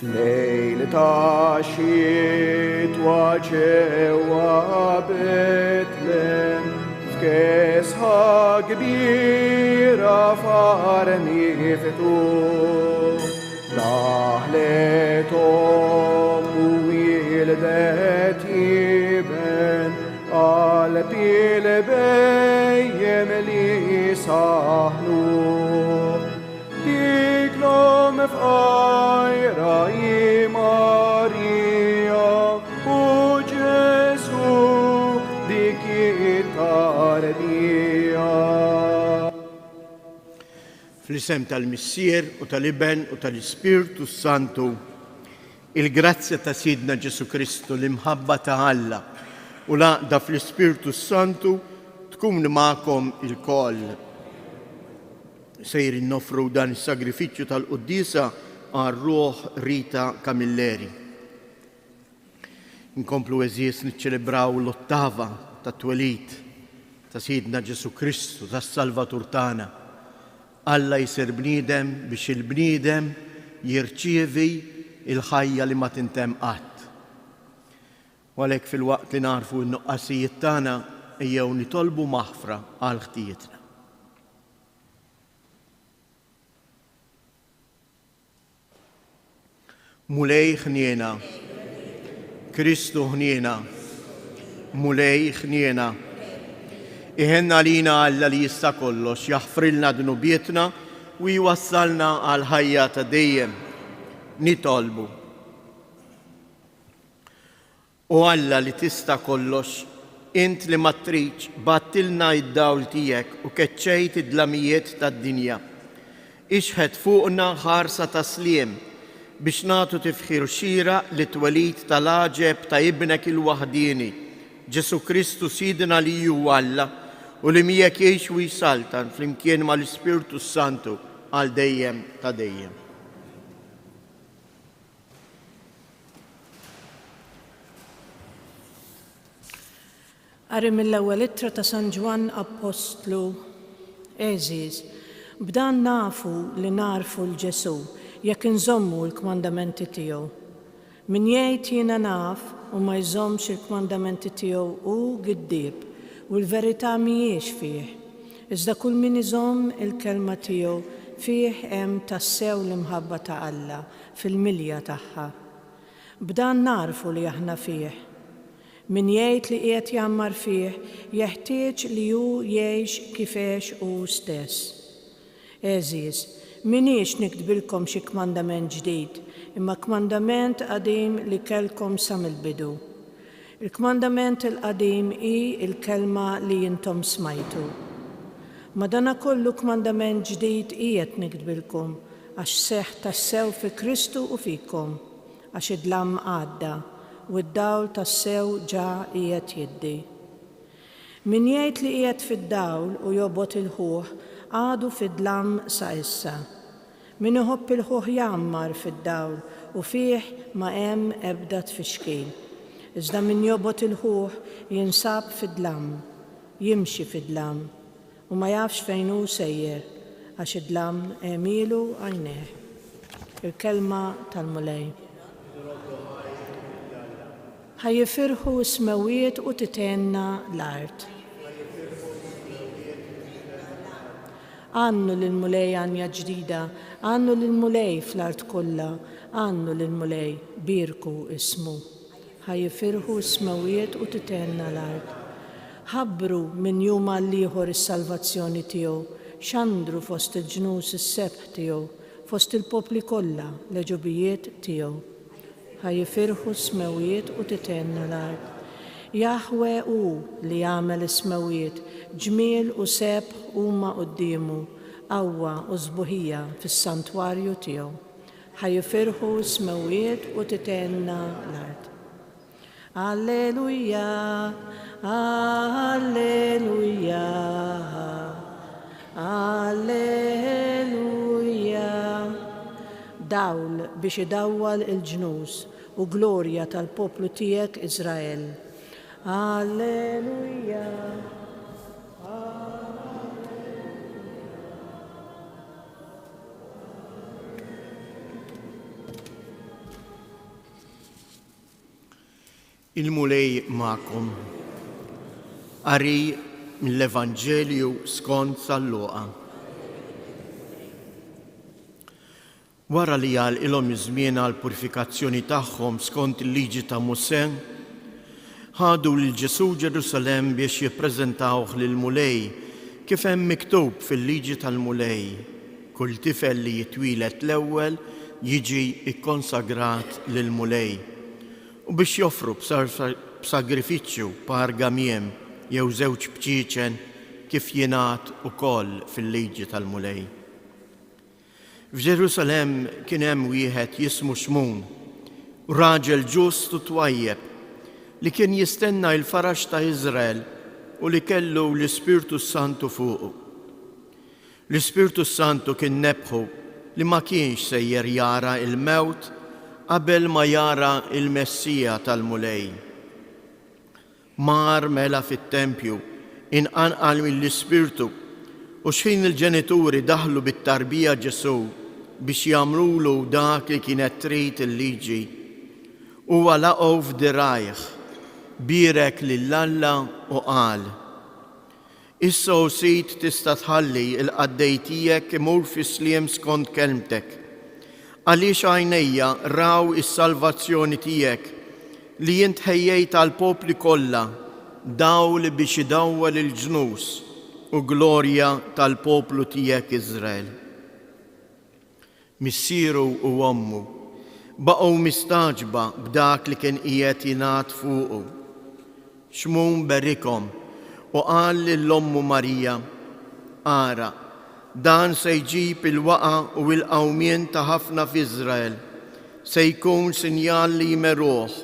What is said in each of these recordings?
ليلة الشتوى جوا بتلم فكسها كبيرة فارمي فتوح لهلتهم ويلدتي بن قلبي لبيم لي صهنو ديكلوم فايراي ماريا وجسو ديكي تاربيا. Fl-isem tal-Missier u tal-Iben u tal-Ispirtu Santu, il-grazzja ta' Sidna Ġesu Kristu l-imħabba ta' Alla u laqda fl-Ispirtu Santu tkun magħkom il-koll. Sejrin nofru dan is-sagrifiċċju tal-Quddisa għar-Ruħ Rita Camilleri. Inkomplu eżies niċċelebraw l-ottava ta' twelid ta' Sidna Ġesu Kristu, tas-Salvatur tagħna. Alla jsir bniedem biex il-bniedem jirċievi il-ħajja li ma tintemm qatt. U għalhekk fil-waqt li narfu n-nuqqasijiet tagħna ejjew nitolbu maħfra għal ħtijietna. Mulej ħniena, Kristu ħniena, mulej ħniena. Iħenna lina Alla li jista' kollox jaħfrilna dnubietna u jwassalna għal ħajja ta' dejjem. Nitolbu. U Alla li tista' kollox, int li ma tridx battilna id-dawl tiegħek u keċċejt id-dlamijiet tad-dinja. Ixħed fuqna ħarsa ta' sliem biex nagħtu tifħir xieraq li twelid tal-għaġeb ta' ibnek il-waħdieni, Ġesu Kristu Sidna li hu Alla u li miegħek jgħix u jsaltan flimkien mal-Ispirtu Santu għal dejjem ta' dejjem. Qari mill-ewwel ittra ta' San Ġwan Apostlu. Eżiż, b'dan nafu li narfu l-Ġesu jekk inżommu l-kmandamenti tiegħu. Min jgħid jiena naf u ma jżommx il-kmandamenti tiegħu hu giddieb u l-verità mhijiex fih. Iżda kull min iżomm il-kelma tiegħu fih hemm tassew l-imħabba ta' Alla fil-milja tagħha. B'dan narfu li aħna fih. Min jgħid li qiegħed jammar fih jeħtieġ li hu jgħix kifex hu stess. Eżiż, minix nikdbilkom xi kmandament ġdid, imma kmandament qadim li kellkom sa mill-bidu. Il-kmandament il-qadim hi il-kelma li intom smajtu. Madankollu kmandament ġdid qiegħed nikdbilkom għax seħħ tassew fi Kristu u fikom, għax id-dlam għadda u d-dawl tassew ġa qiegħed jiddi. Min jgħid li qiegħed fid-dawl u jobgħod il-ħuħ għadu fid-dlam sa issa. Min iħobb il-ħuħ jammar fid-dawl u fih ma hemm ebda tfixkil. Iżda min jobgħod il-ħuħ jinsab fid-dlam, jimxi fid-dlam u ma jafx fejn hu sejjer għax id-dlam emilu għajnejh. Il-kelma tal-mulej. Ħajjifirħu s-smewiet u titenna l-art. Għannu l-mulej għanja ġdida, għannu l-mulej fl-art kollha, għannu l-mulej birku ismu. Ħajjifirħu s-smewiet u titenna l-art. Ħabbru minn jum għall-ieħor is-salvazzjoni tiegħu, xandru fost il-ġnus is-sebħ tiegħu, fost il-popli kollha l-eġubijiet tiegħu. Ħajjifirħu s-smewiet u titenna l-art. Jahwe hu li jagħmel is-smewiet, ġmiel u sebħ huma qudiemu, qawwa u żbuħija fis-santwarju tiegħu. Ħajjifirħu s-smewiet u titenna l-art. Alleluja, alleluja, alleluja. Dawl biex idawwal il-ġnus u glorja tal-poplu tiegħek Iżrael. Alleluja. Il-mulej ma'kom. Qari mill-Evanġelju skont San-Luqa. Wara li ilhom iż-żmien għal purifikazzjoni tagħhom skont il-liġi ta' Musè, ħadu lil Ġesu Ġerusalemm biex jippreżentawh lill-mulej kif hemm miktub fil-liġi tal-mulej. Kull tifel li jitwieled l-ewwel jiġi ikkonsagrat lill-mulej u biex joffru b'sagrifiċċju pargamiem jew żewġ bċiċen kif jingħad ukoll fil-liġi tal-mulej. F'Ġerusalemm kien hemm wieħed jismu Xmun, raġel ġust u twajjeb li kien jistenna l-farax ta' Iżrael u li kellu l-Ispirtu Santu fuqu. L-Ispirtu Santu kien nebħu li ma kienx sejjer jara il-mewt qabel ma jara il-Messija tal-mulej. Mar mela fit-tempju inqanqal mill-Ispirtu u x'ħin il-ġenituri daħlu bit-tarbija Ġesu biex jagħmlulu dak li kienet trid il-liġi. Huwa laqgħu f'dirajh, birek lill-Alla u qal: Issa usit tista' tħalli l-qaddej tiegħek imur fi-sliem skont kelmtek, għaliex għajnejja raw is-salvazzjoni tiegħek li jint ħejjejt għall-popli kollha, dawl biex idawwal il-ġnus u glorja tal-poplu tiegħek Iżrael. Missieru u ommu baqgħu mistaġba b'dak li kien qiegħed jingħad fuqu. Xmun berikom u qal lill-ommu Marija: Ara, dan se jġib il-waqa u l-qawmien ta' ħafna f'Iżrael, se jkun sinjal li jmeruh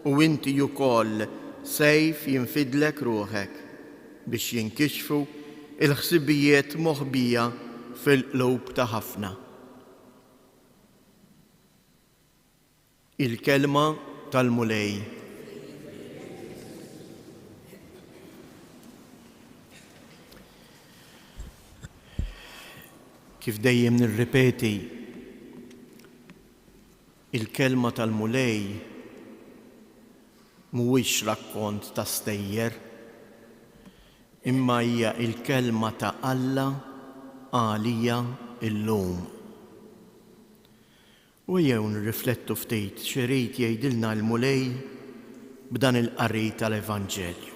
u inti wkoll sejf jinfidlek ruħek biex jinkixfu il-ħsibijiet moħbija fil-qlub ta' ħafna. Il-kelma tal-mulej. Kif dejjem nirripeti, il-kelma tal-mulej mhuwiex rakkont ta' stejjer, imma hija il-kelma ta' Alla għalija illum. U jew nirriflettu ftit x'irid jgħidilna l-mulej b'dan il-qari tal-Evanġelju.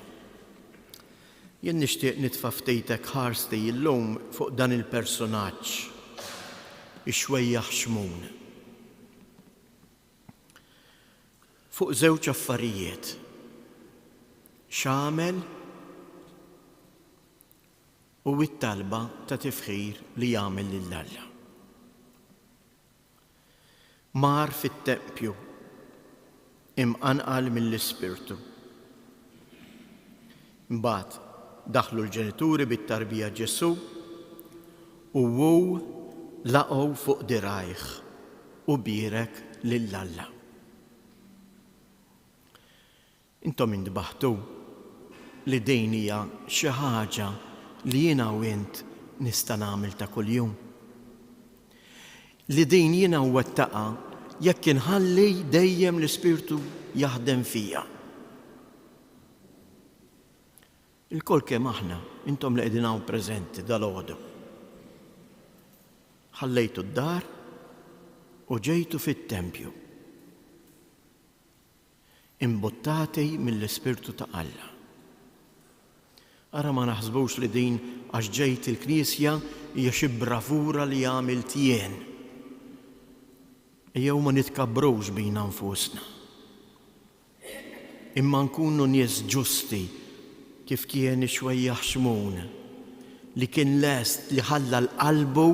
Jien nixtieq nitfa' ftejtek ħarsti llum fuq dan il-personaġġ, ix-xwejjaħ Xmun. Fuq żewġ affarijiet, x'għamel u t-talba ta' tifħir li jagħmel lill-Alla. Mar fit-tempju imqanqal mill-Ispirtu. Mbagħad daħlu l-ġenituri bit-tarbija Ġesu u hu laqgħu fuq dirajh u birek lill-Alla. Intom indbaħtu li din hija xi ħaġa li jiena u int nista' nagħmel ta' kuljum. Li din jiena wettaqa jekk inħalli dejjem l-Ispirtu jaħdem fija. Il-kol kemm aħna, intom li qegħdin hawn preżenti dalgħodu. Ħallejtu d-dar u ġejtu fit-tempju. Imbottati mill-Ispirtu ta' Alla. Ara ma naħsbux li din għax ġejt il-Knisja hija xi bravura li għamilt jien. Jew ma nitkabbrux bina nfusna. Imma nkunu nies ġusti kif kien ix-xwejjaħ Xmun li kien lest li ħalla l-qalbu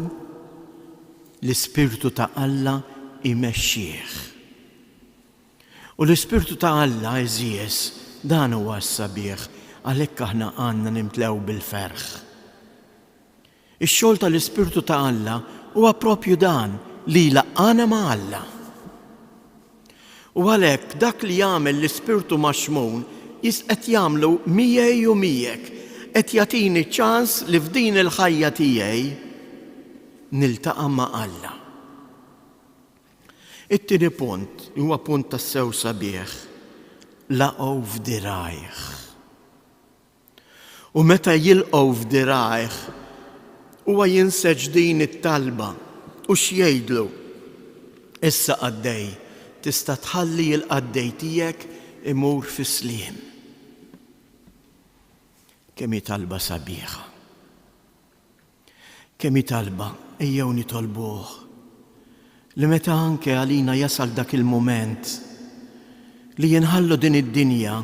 l-Ispirtu ta' Alla imexxih. U l-Ispirtu ta' Alla eżies dan huwa s-sabiħ għalhekk aħna għandna nimtlew bil-ferħ. Ix-xogħol tal-Ispirtu ta' Alla huwa proprju dan li laqqana ma' Alla. U għalhekk dak li jagħmel l-Ispirtu ma' Xmun qed jagħmlu miegħi u miegħek, qed jagħtini ċans li f'din il-ħajja tiegħi niltaqa' ma' Alla. It-tieni punt huwa punt tas-sew sabiħ. laqgħu f'dirajh. U meta jilqgħu f'dirajh, huwa jinseġ din it-talba u x'jgħidlu? Issa qaddej, tista' tħalli l-qaddej tiegħek imur fis-sliem. Kemm hi talba sabiħa. Kemm hi talba ejjew nitolbuh li meta anke għalina jasal dak il-mument li jinħallu din id-dinja,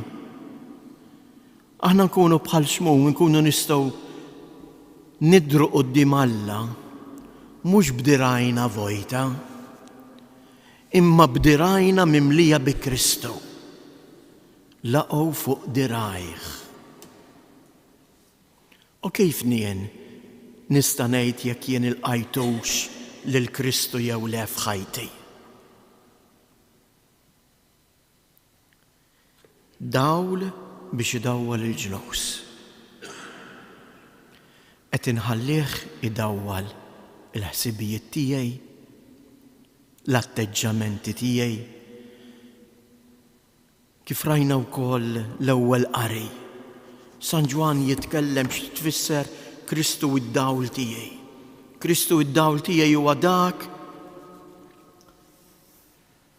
aħna nkunu bħal xmum, nkunu nistgħu nidru quddiem Alla mhux b'dirajna vojta, imma b'dirajna mimlija bi Kristu. Laqgħu fuq dirajh. U kif nien nista' ngħid jekk jien ilqajtux lil Kristu jew le f'ħajti? Dawl biex idawwal il-ġlus. Qed inħallih idawwal il-ħsibijiet tiegħi, l-atteġġamenti tiegħi. Kif rajna wkoll l-ewwel qari, San Ġwan jitkellem x'tfisser Kristu id-dawl tiegħi. Kristu id-dawl tiegħi huwa dak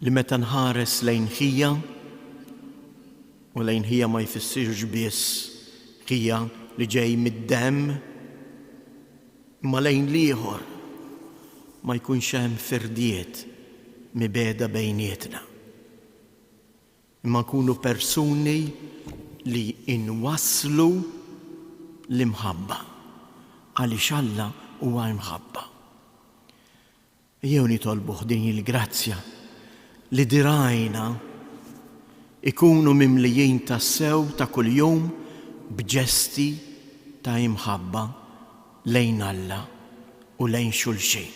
li meta nħares lejn ħija, u lejn ħija ma jfissirx biss ħija li ġej mid-demm, imma lejn l-ieħor ma jkunx hemm firdiet mibeda bejnietna. Imma nkunu persuni li inwasslu l-imħabba għaliex Alla huwa imħabba. Jew nitolbuh din il-grazzja li dirajna ikunu mimlijin tas-sew ta' kuljum b'ġesti ta' imħabba lejn Alla u lejn xulxin.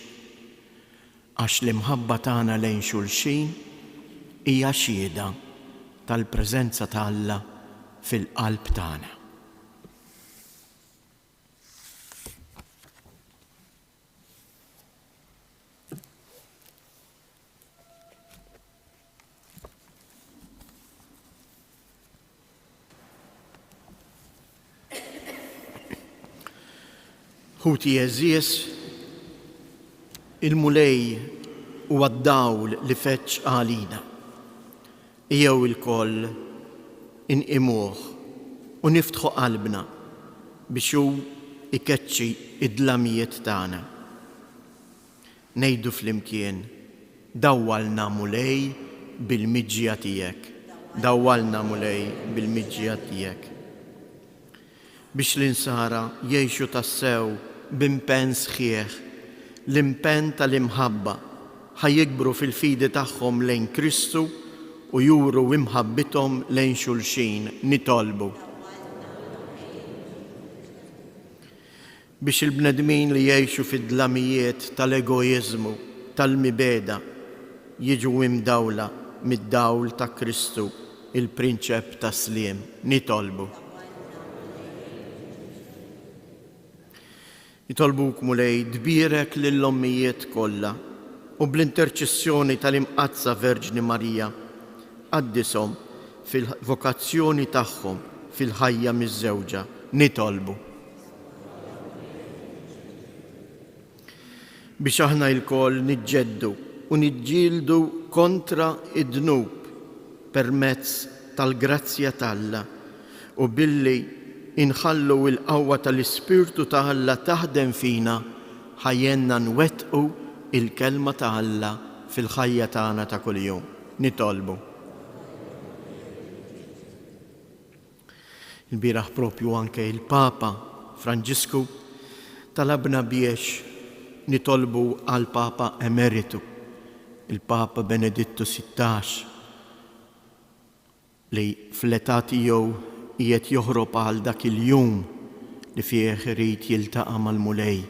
Għax l-imħabba tagħna lejn xulxin hija xhieda tal-preżenza ta' Alla fil-qalb tagħna. Ħuti jeżies il-mulej u għad-dawl li feċ għalina. Jew il-koll inqimuh u niftħu qalbna biex hu ikeċċi id-dlamijiet tagħna. Ngħidu flimkien, dawwalna mulej bil-miġġija tiegħek. Dawwalna mulej bil-miġġija tiegħek. Biex l-insara jgħixu tassew b'impenn sħiħ, l-impenn tal-imħabba ħajjikbru fil-fidi tagħhom lejn Kristu u juru imħabbithom lejn xulxin. Nitolbu biex il-bnedmin li jgħixu fid-dlamijiet tal-egoiżmu, tal-mibeda, jiġu imdawla mid-dawl ta' Kristu, il-prinċep ta' sliem. Nitolbu. Nitolbuk mulej dbirek lill-ommijiet kollha u bl-interċessjoni tal-imqazza Verġni Marija qaddishom fil-vokazzjoni tagħhom fil-ħajja miż-żewġa. Nitolbu biex aħna lkoll niġġeddu u niġġieldu kontra id-dnub permezz tal-grazzja t'Alla u billi inħallu l-qawwa tal-Ispirtu ta' Alla taħdem fina ħajjenna nwettqu il-kelma ta' Alla fil-ħajja tagħna ta' kuljum. Nitolbu. Il-bieraħ propju anke il-Papa Franġisku talabna biex nitolbu għal Papa Emeritu, il-Papa Benedittu 16, li fl-età tiegħu qiegħed joħrob għal dak il-jum li fih irid jiltaqa' mal-mulej.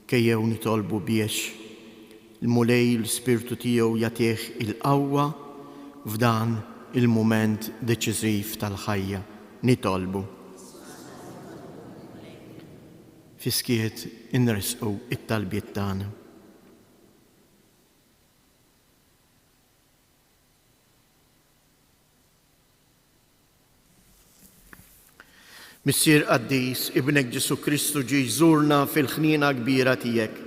Kejjew nitolbu biex il-mulej l-Spirtu tiegħu jagħtih il-qawwa f'dan il-mument deċiżiv tal-ħajja. Nitolbu. Fiskiet inresqu it-talbiet tagħna. Missier Qaddis, ibnek Ġesu Kristu ġi jżurna fil-ħnina kbira tiegħek.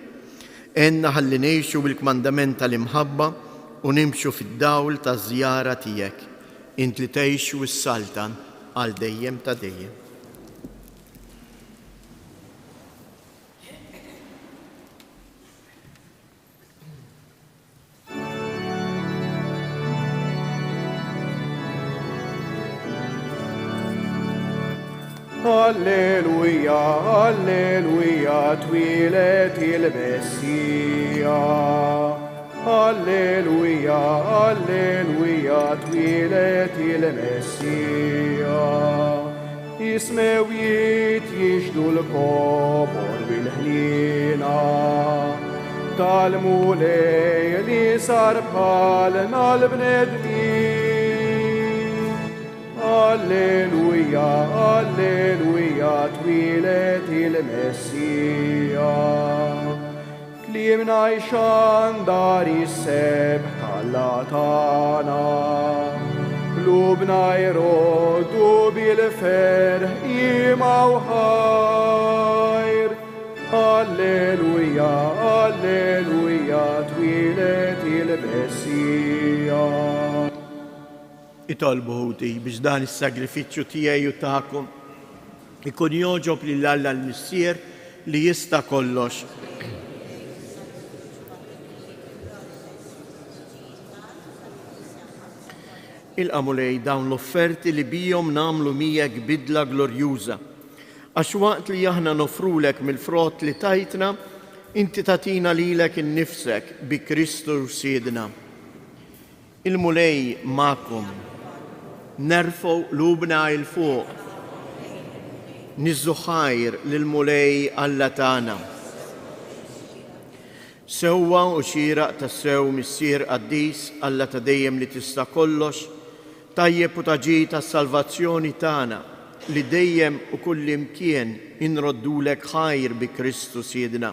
Enna ħalli ngħixu bil-kmandament tal-imħabba u nimxu fid-dawl taż-żjara tiegħek. Int li tgħixu s-saltan għal dejjem ta' dejjem. Alleluja, alleluja, twilet il-Messija. Alleluja, alleluja, twilet il-Messija. Ismewiet jixdu l-kobor bil-ħnina, tal-mulej li sar bħalna l-bnedmin. Alleluja, alleluja, twilet il-Messija. Klimna jxandar is-seb tal-latana, Lubna jroddu bil-ferħ imaw ħajr. Alleluja, alleluja, twilet il-Messija. Itolbu ħuti biex dan is-sagrifiċċju tiegħi u tagħkom ikun joġob lil Alla l-Missier li jista' kollox. Il-qamulej dawn l-offerti li bijom namlu miegħek bidla glorjuża. Għax waqt li aħna nofrulek mill-frott li tajtna, inti tatina lilek innifsek bi Kristu Siedna. Il-mulej ma'kom. Nerfgħu lubna il-fuq. Niżżu ħajr lill-mulej Alla tagħna. Sewwa u xieraq tas-sew Missier Qaddis Alla ta' dejjem li tista' kollox, tajjeb u taġi tas-salvazzjoni tagħna li dejjem u kull imkien inroddulek ħajr bi Kristu Siedna.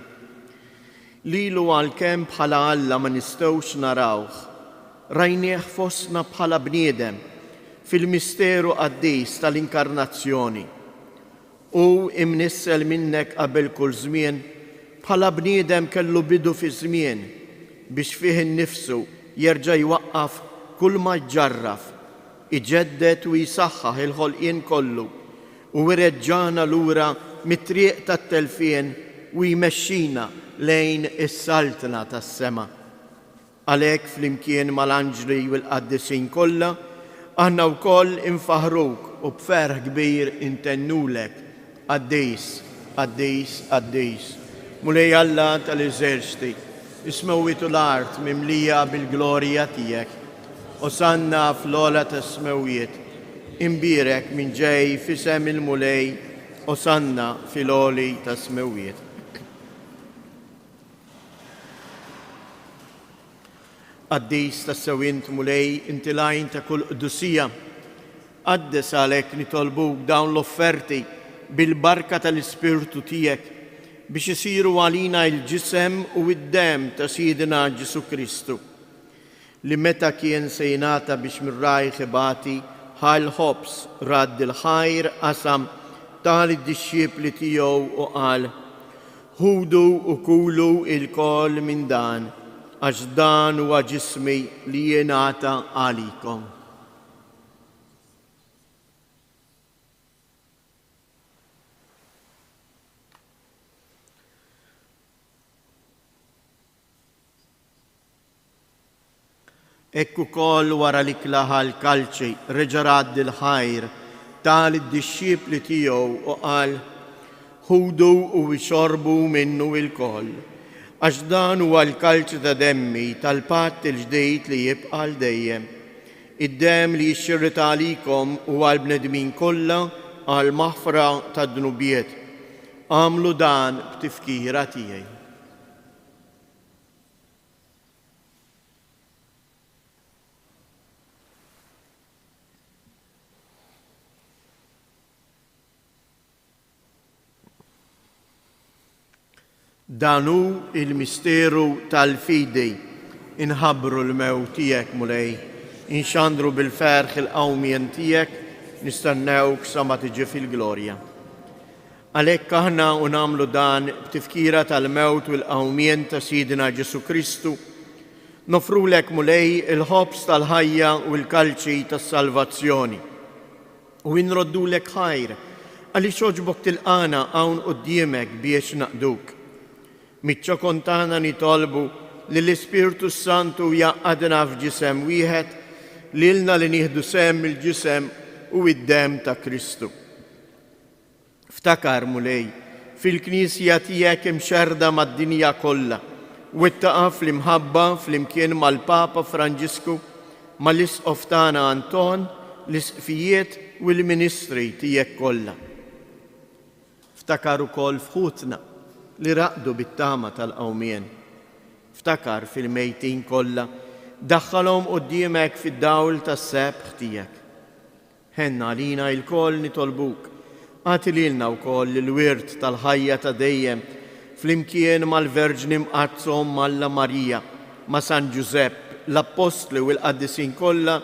Lilu għalkemm bħala Alla ma nistgħux narawh, rajnieh fostna bħala bniedem fil-misteru Qaddis tal-inkarnazzjoni. U imnissel minnek qabel kull żmien bħala bniedem kellu bidu fi żmien biex fih innifsu jerġa' jwaqqaf kull ma jġarraf, iġeddet u jisaħħaħ il-ħolqien kollu u ireġġana lura mit-triq tat-telfien u jmexxina lejn is-saltna tas-sema. Għalhekk flimkien mal-anġli u l-qaddisin kollha aħna wkoll infaħruk u b'ferħ kbir intennulek. Qaddis, Qaddis, Qaddis. Mulej Alla tal-eżerċti, ismewwitu l-art mimlija bil-glorja tiegħek. Osanna fl-ola tas-smewwiet, imbirek minn ġej fisem il-mulej, osanna fil-oli tas-smewwiet. Qaddis tas-sewwint mulej inti lajn ta' kull qdusija. Qaddes għalhekk nitolbuk dawn l-offerti bil-barka tal-Ispirtu tiegħek biex isiru għalina l-ġisem u d-dem ta' Siedna Ġesu Kristu, li meta kien se jingħata biex mir-rajħ ibati ħal ħobs radd il-ħajr qasam tal-disċipli tiegħu u qal: ħudu u kulu il-koll minn dan, għax dan huwa ġismi li jingħata għalikom. Ekku koll wara li klaħa l-kalċi reġa' radd il-ħajr tal-disċipli tiegħu u qal: ħudu u xorbu minnu il-koll, għax dan huwa l-kalċi ta' demmi tal-patt il-ġdejt li jibqa' l dejjem. Id-dem li jixxirret għalikom u għal-bnedmin kollha għal maħfra ta' dnubiet. Għamlu dan b'tifkira tiegħi. Danu il-misteru tal-fidej, inħabru l-mew tijek mulej, inxandru bil-ferħ il-qawmien tijek, nistannewk sa ma tiġi fil-glorja. Għalhekk aħna u nagħmlu dan b'tifkira tal-mewt u l-qawmien ta' Sidina Ġesu Kristu, nofrulek mulej il-ħobs tal-ħajja u l-kalċi tas-salvazzjoni. U nroddulek ħajr għaliex oġbok tilqana hawn quddiemek biex naqduk. Miċċa kontana nitolbu li l-Ispirtu Santu jaqadna f'ġisem wieħed lilna li nieħdu sem il-ġisem u id-dem ta' Kristu. Ftakar mulej fil-Knisja tiegħek imxerda mad-dinja kollha u ittaqa' fl-imħabba flimkien mal-Papa Franġisku, mal-Isqof tagħna Anton, l-isqfijiet u l-ministri tiegħek kollha. Ftakar ukoll f'ħutna li raqdu bit-tama tal-qawmien. Ftakar fil-mejtin kollha daħħalhom quddiemek fid-dawl tas-sebħ tiegħek. Ħenna għalina l-koll nitolbuk, għati lilna wkoll il-wirt tal-ħajja ta' dejjem flimkien mal-Verġni mqazzhom Malla Marija, ma' San Giusepp, l-Apostli u l-Qaddisin kollha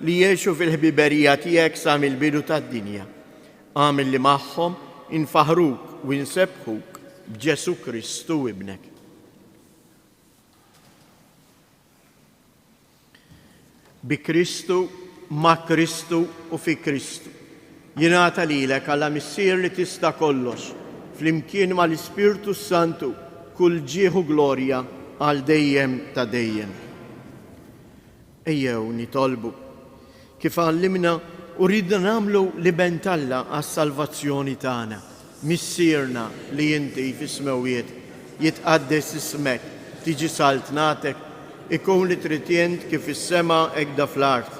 li jgħixu fil-ħbiberija tiegħek sa mill-bidu tad-dinja. Għamil li magħhom infaħruk u nsebħuk b'Ġesu Kristu ibnek. Bi Kristu, ma' Kristu u fi Kristu. Jingħata lilek għalla missier li tista' kollox, flimkien mal-Ispirtu Santu, kull ġieħu glorja għal dejjem ta' dejjem. Ejjew nitolbu kif għallimna u ridna nagħmlu li bentalla għas-salvazzjoni tagħna. Missierna li inti fis-smewiet jitqaddes ismek, tiġi saltnatek, ikun li tritjent kif is-sema hekk fl-art.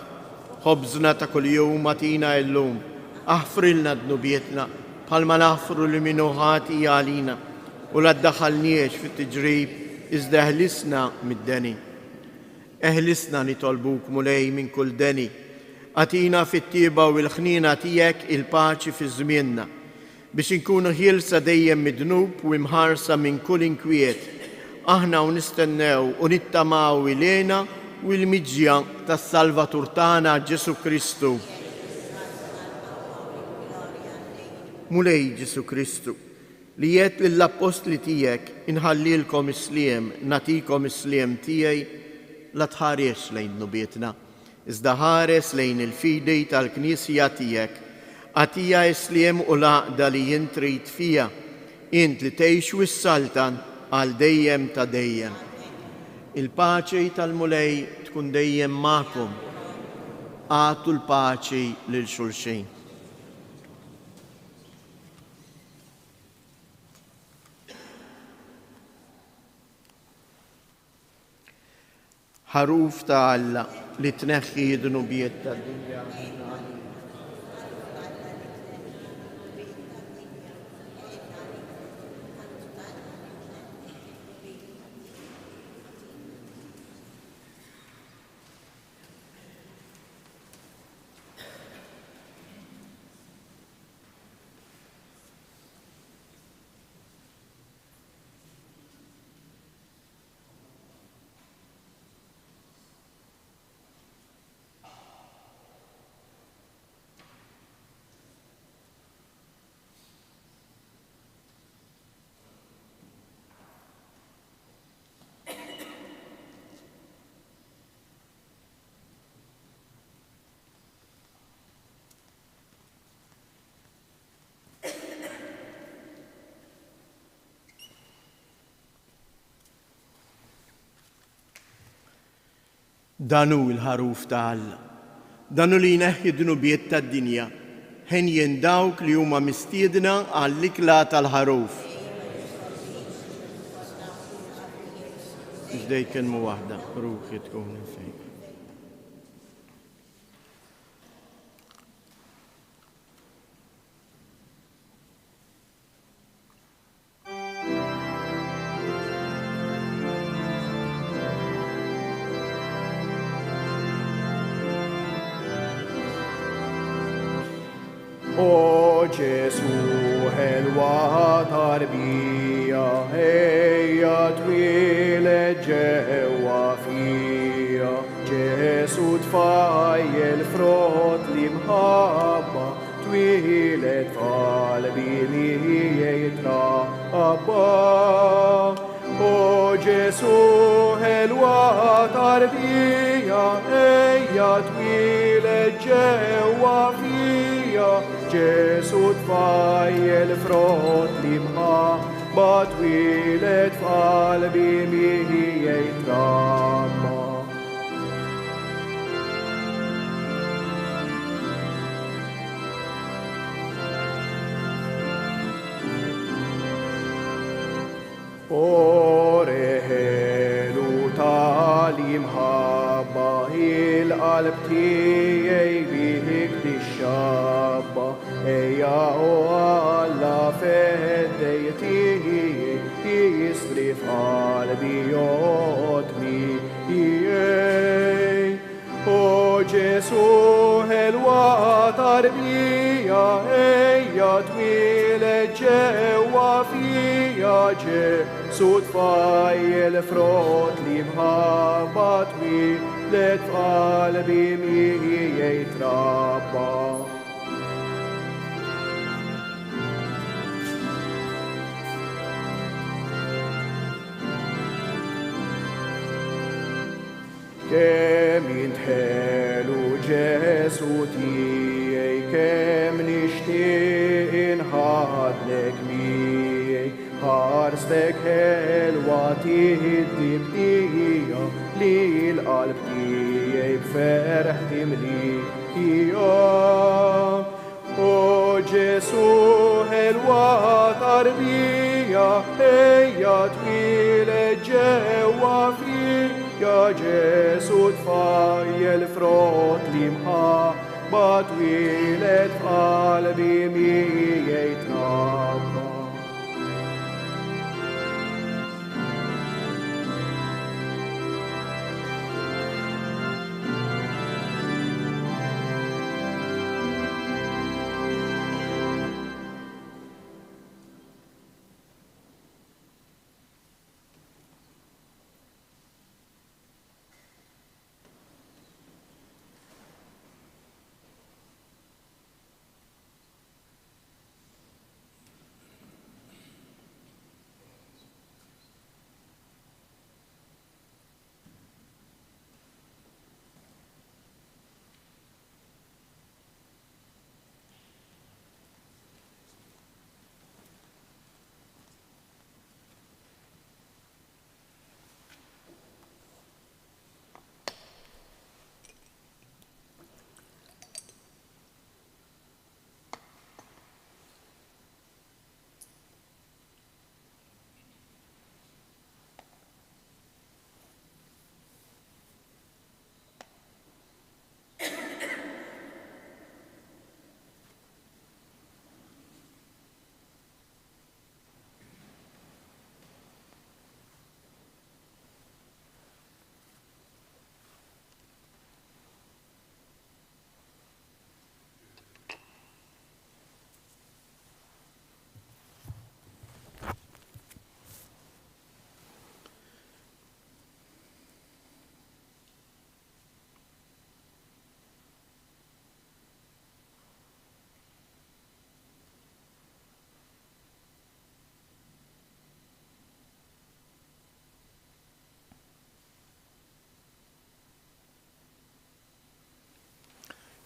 Ħobżna ta' kuljum matina llum, aħfrilna dnubietna bħalma naħfru li minnu ħati għalina u la ddaħħalniex fit-tiġrib iżda eħlisna mid-deni. Eħlisna nitolbuk mulej minn kull deni, għatina fit-tieba u l-ħnina tiegħek il-paċi fi żmienna biex inkunu ħielsa dejjem midnub u imħarsa minn kull inkwiet. Aħna u nistennew u nittamaw ilena u l-miġja tas-Salvatur tagħna Ġesu Kristu. Mulej Ġesu Kristu, li jgħid lill-Apostli tiegħek inħallilkom isliem, natikom isliem tiegħi, la tħares lejn nubietna, iżda ħares lejn il-fidej tal-Knisja tiegħek, għatija isliem u laqda li jint trid fija, int li tgħix wis-saltan għal dejjem ta' dejjem. Il-paċi tal-mulej tkun dejjem magħkom. Għatu l-paċi lil xulxin. Ħaruf ta' Alla li tneħħi d-nubiet tad-dinja. Danu il-ħaruf ta' Alla, danu li jneħħi d-nubiet tad-dinja, ħen jendawk li huma mistiedna għall-ikla tal-ħaruf. Iżdej kelmu waħda, ruħi tkun fejn. O Ġesu ħelwa tarbija, ejja twieled ġewwa fija. Ġesu tfajjel frott li mħabba, twieled f'qalbi المحبة. O Gesù helwa tarbija, eja twilet ġewa fija, Gesù tfajjel frott li mħabba twilet f'qalbi miħijaj tramma. Oreħelu tal-imħabba il-qalb tijaj bihik tixxabba, eja u Alla feddej tijaj jisri f'qalbi jotmi jijaj. O Ġesu helwa tarbija, eja twilet ġewa fija, Ġesu tfajjel frott li mħabba twilet f'qalbi miħijaj trabba. Kem jintħelu Ġesu tijaj, kem nishtiq inħadlek mijaj, ħarstek helwa tiħdib tija, li l-qalb tijaj b'ferħ timlija. O Ġesu helwa tarbija, eja twilet ġewa fija, Ġesu tfajjel frott li mħabba twilet f'qalbi miħijaj trabba.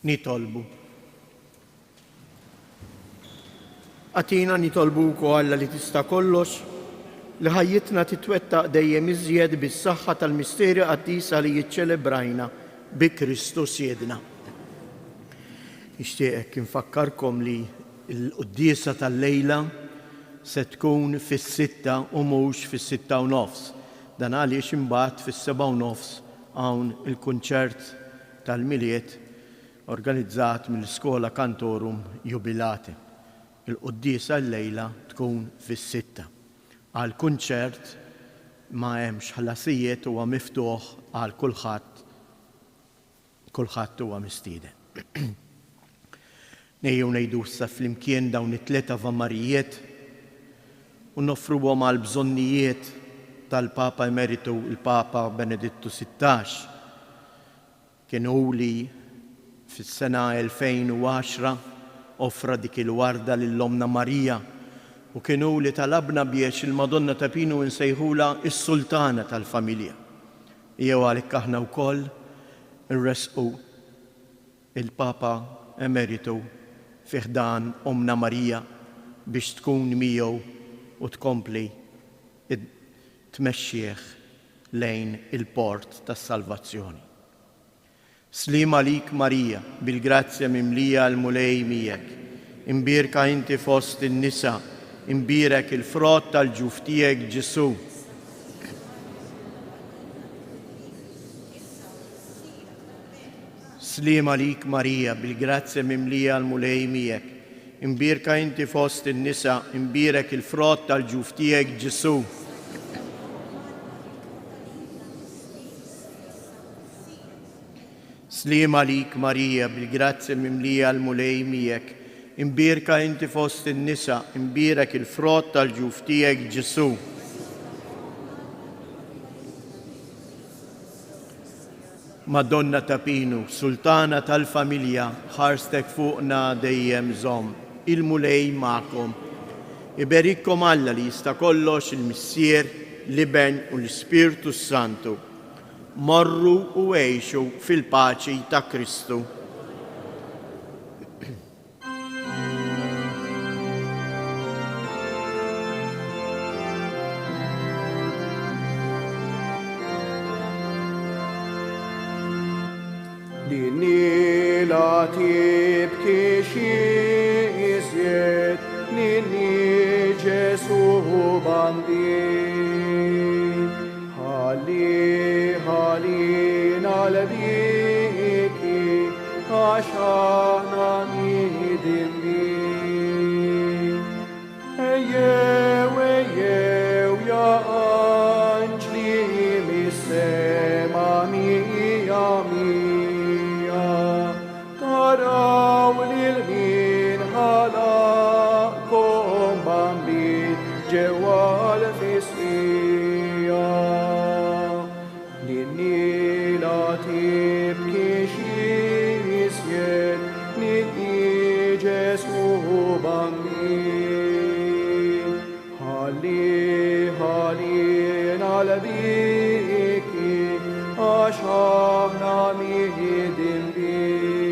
Nitolbu. Atina nitolbu Alla li tista' kollox, li ħajjitna titwettaq dejjem iżjed bis-saħħa tal-misterja qaddisa li jiċċelebrajna bi Kristus jedna. Nixtieqek infakkarkom li l-quddiesa tal-lejla se tkun fis-sitta u mhux fis-sitta u nofs. Dan għaliex imbagħad fis-seba' u nofs hawn il-kunċert tal-miliet organizzat mill-Skola Kantorum Jubilate. Il-quddiesa l-lejla tkun fis-sitta. Għal kunċert ma hemmx ħlasijiet, huwa miftuħ għal kulħadd huwa mistieden. Nejju ngħidu issa flimkien dawn it-tlieta avamarijiet u noffruhom għal bżonnijiet tal-Papa Emeritu il-Papa Benedittu 16. Kienu li fis-sena 2010 offra dik il-warda lill-Omna Marija u kienu li talabna biex il-Madonna ta' Pinu nsejħula is-Sultana tal-Familja. Jew għalhekk aħna wkoll irresqu il-Papa Emeritu fih dan Omna Marija biex tkun miegħu u tkompli tmexxih lejn il-port tas-salvazzjoni. Slima lik Marija, bil-grazzja mimlija l-mulej miegħek, imbierka inti fost in-nisa, imbierek il-frott tal-ġuf tiegħek Ġesu. Slima lik Marija, bil-grazzja mimlija l-mulej miegħek, imbierka inti fost in-nisa, imbierek il-frott tal-ġuf tiegħek Ġesu. Slima lik Marija, bil-grazzja mimlija l-mulej miegħek, imbierka inti fost in-nisa, imbierek il-frott tal-ġuf tiegħek Ġesu. Madonna ta' Pinu, Sultana tal-Familja, ħarstek fuqna dejjem żomm, il-mulej magħkom. Iberikkom Alla li jista' kollox il-Missier, l-Iben u l-Ispirtu Santu. Morru u għejxu fil-paċi ta' Kristu. Ninni la tibki xizjet, ninni Ġesu bambin. Ħallin għal-biki, għaxana nidimmin. Ejjew ja anġli mis-sema mija mija, taraw lil-min ħalaqkom bambin ġewwa l-fisqija. Ninni la tibki xizjet, ninni Ġesu bambin. Ħallin għal-biki, għax aħna nidimmin. Ejjew ja anġli mis-sema mija mija, taraw lil-min ħalaqkom bambin ġewwa l-fisqija. Ninni la tibki xizjet, ninni Ġesu bambin. Ħallin għal-biki, għax aħna nidimmin.